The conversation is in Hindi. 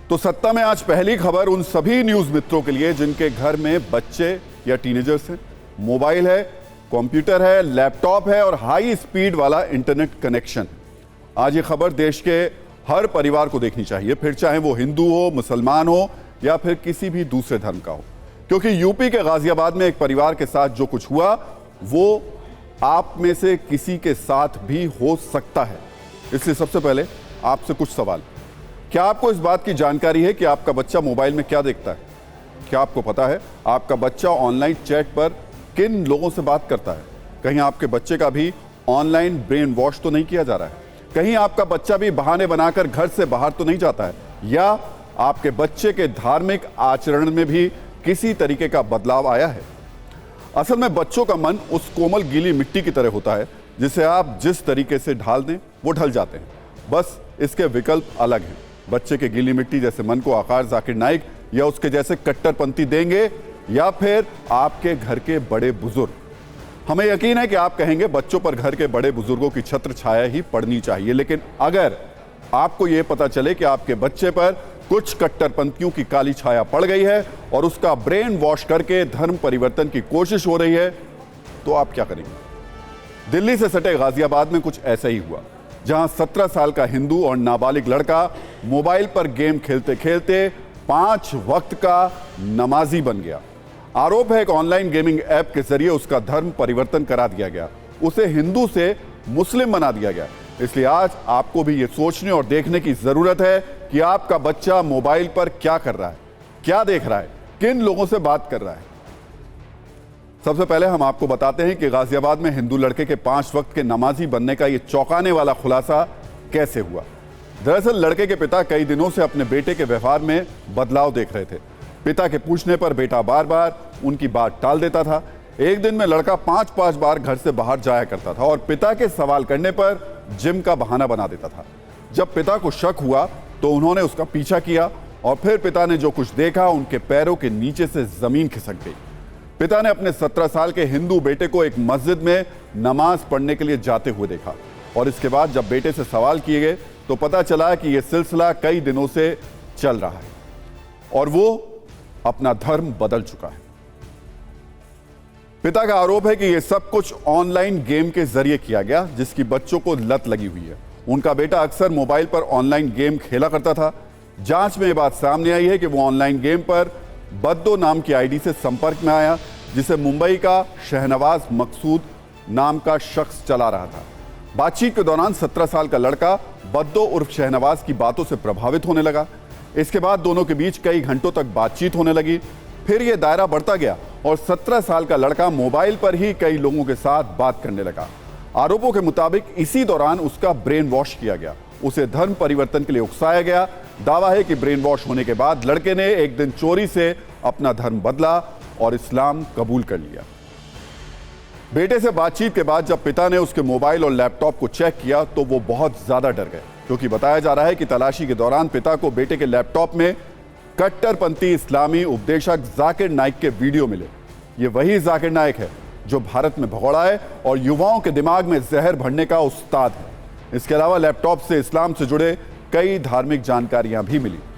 तो सत्ता में आज पहली खबर उन सभी न्यूज मित्रों के लिए जिनके घर में बच्चे या टीनेजर्स हैं, मोबाइल है, कंप्यूटर है, लैपटॉप है और हाई स्पीड वाला इंटरनेट कनेक्शन। आज ये खबर देश के हर परिवार को देखनी चाहिए, फिर चाहे वो हिंदू हो, मुसलमान हो या फिर किसी भी दूसरे धर्म का हो, क्योंकि यूपी के गाजियाबाद में एक परिवार के साथ जो कुछ हुआ वो आप में से किसी के साथ भी हो सकता है। इसलिए सबसे पहले आपसे कुछ सवाल। क्या आपको इस बात की जानकारी है कि आपका बच्चा मोबाइल में क्या देखता है? क्या आपको पता है आपका बच्चा ऑनलाइन चैट पर किन लोगों से बात करता है? कहीं आपके बच्चे का भी ऑनलाइन ब्रेन वॉश तो नहीं किया जा रहा है? कहीं आपका बच्चा भी बहाने बनाकर घर से बाहर तो नहीं जाता है? या आपके बच्चे के धार्मिक आचरण में भी किसी तरीके का बदलाव आया है? असल में बच्चों का मन उस कोमल गीली मिट्टी की तरह होता है जिसे आप जिस तरीके से ढाल दें वो ढल जाते हैं, बस इसके विकल्प अलग हैं। बच्चे के गीली मिट्टी जैसे मन को आकाश जाकिर नाइक या उसके जैसे कट्टरपंथी देंगे या फिर आपके घर के बड़े बुजुर्ग। हमें यकीन है कि आप कहेंगे बच्चों पर घर के बड़े बुजुर्गों की छत्र छाया ही पड़नी चाहिए, लेकिन अगर आपको यह पता चले कि आपके बच्चे पर कुछ कट्टरपंथियों की काली छाया पड़ गई है और उसका ब्रेन वॉश करके धर्म परिवर्तन की कोशिश हो रही है, तो आप क्या करेंगे? दिल्ली से सटे गाजियाबाद में कुछ ऐसा ही हुआ, जहां 17 साल का हिंदू और नाबालिग लड़का मोबाइल पर गेम खेलते खेलते 5 वक्त का नमाजी बन गया। आरोप है कि ऑनलाइन गेमिंग ऐप के जरिए उसका धर्म परिवर्तन करा दिया गया, उसे हिंदू से मुस्लिम बना दिया गया। इसलिए आज आपको भी ये सोचने और देखने की जरूरत है कि आपका बच्चा मोबाइल पर क्या कर रहा है, क्या देख रहा है, किन लोगों से बात कर रहा है। सबसे पहले हम आपको बताते हैं कि गाजियाबाद में हिंदू लड़के के 5 वक्त के नमाजी बनने का यह चौंकाने वाला खुलासा कैसे हुआ। दरअसल लड़के के पिता कई दिनों से अपने बेटे के व्यवहार में बदलाव देख रहे थे। पिता के पूछने पर बेटा बार बार उनकी बात टाल देता था। एक दिन में लड़का 5-5 बार घर से बाहर जाया करता था और पिता के सवाल करने पर जिम का बहाना बना देता था। जब पिता को शक हुआ तो उन्होंने उसका पीछा किया और फिर पिता ने जो कुछ देखा, उनके पैरों के नीचे से जमीन खिसक गई। पिता ने अपने 17 साल के हिंदू बेटे को एक मस्जिद में नमाज पढ़ने के लिए जाते हुए देखा और इसके बाद जब बेटे से सवाल किए गए तो पता चला कि यह सिलसिला कई दिनों से चल रहा है और वो अपना धर्म बदल चुका है। पिता का आरोप है कि यह सब कुछ ऑनलाइन गेम के जरिए किया गया, जिसकी बच्चों को लत लगी हुई है। उनका बेटा अक्सर मोबाइल पर ऑनलाइन गेम खेला करता था। जांच में यह बात सामने आई है कि वो ऑनलाइन गेम पर बद्दो नाम की आईडी से संपर्क में आया, जिसे मुंबई का शहनवाज मकसूद नाम का शख्स चला रहा था। बातचीत के दौरान 17 साल का लड़का बद्दो उर्फ शहनवाज की बातों से प्रभावित होने लगा। इसके बाद दोनों के बीच कई घंटों तक बातचीत होने लगी। फिर यह दायरा बढ़ता गया और 17 साल का लड़का मोबाइल पर ही कई लोगों के साथ बात करने लगा। आरोपों के मुताबिक इसी दौरान उसका ब्रेन वॉश किया गया, उसे धर्म परिवर्तन के लिए उकसाया गया। दावा है कि ब्रेन वॉश होने के बाद लड़के ने एक दिन चोरी से अपना धर्म बदला और इस्लाम कबूल कर लिया। बेटे से बातचीत के बाद जब पिता ने उसके मोबाइल और लैपटॉप को चेक किया तो वो बहुत ज्यादा डर गए, क्योंकि बताया जा रहा है कि तलाशी के दौरान पिता को बेटे के लैपटॉप में कट्टरपंथी इस्लामी उपदेशक जाकिर नाइक के वीडियो मिले। ये वही जाकिर नाइक है जो भारत में भगोड़ा है और युवाओं के दिमाग में जहर भरने का उस्ताद है। इसके अलावा लैपटॉप से इस्लाम से जुड़े कई धार्मिक जानकारियां भी मिली।